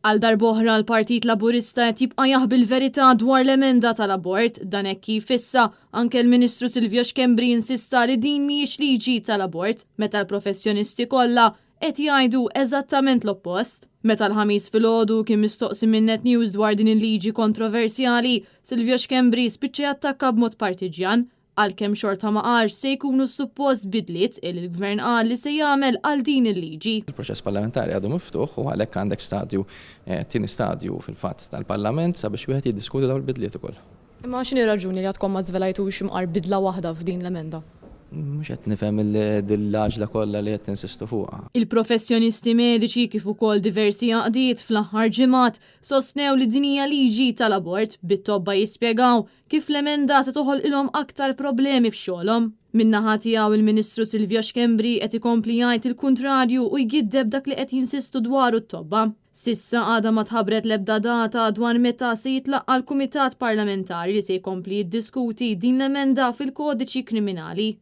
Għal darboħra l-Partit Laburista qed jibqa' jaħbi l-verità dwar l-emenda tal-abort, dan hekk kif issa anke l-Ministru Silvio Xkembri insista li din mhijiex liġi tal-abort meta l-professjonisti kollha qed jgħidu eżattament l-oppost. Meta l-ħamis filgħodu kien mistoqsi minn Net News dwar din il-liġi kontroversjali, Silvio Xkembri spiċċa jattakka b'mod partiġjan għalkemm xorta ma qalx se jkunu suppost bidliet il-Gvern qal li se jagħmel għal din il-liġi. Il-proċess parlamentari għadu miftuħ u għalhekk għandek tieni stadju fil-fatt tal-Parlament sabiex wieħed jiddiskuti dawn il-bidliet ukoll. Imma x'inhi raġuni li għadkom ma żvelajtux imqar bidla waħda f'din l-emenda? Mhux qed nifhem il-laġla kollha li qed insistu fuqha. Il-professjonisti mediċi kif ukoll diversi għaqdiet fl-aħħar ġimgħat sostnew li din hija liġi tal-abort bit-tobba jispjegaw kif l-emenda se toħolqilhom aktar problemi f'xogħolhom. Min-naħa tiegħu il-Ministru Silvio Xkembri qed ikompli jgħid il-kuntrarju u jgiddeb dak li qed jinsistu dwaru t-tobba. Sissa għadha ma tħabbret l-ebda data dwar meta se jitlaqqa l-Kumitat Parlamentari li se jkompli jiddiskuti din l-emenda fil-Kodiċi Kriminali.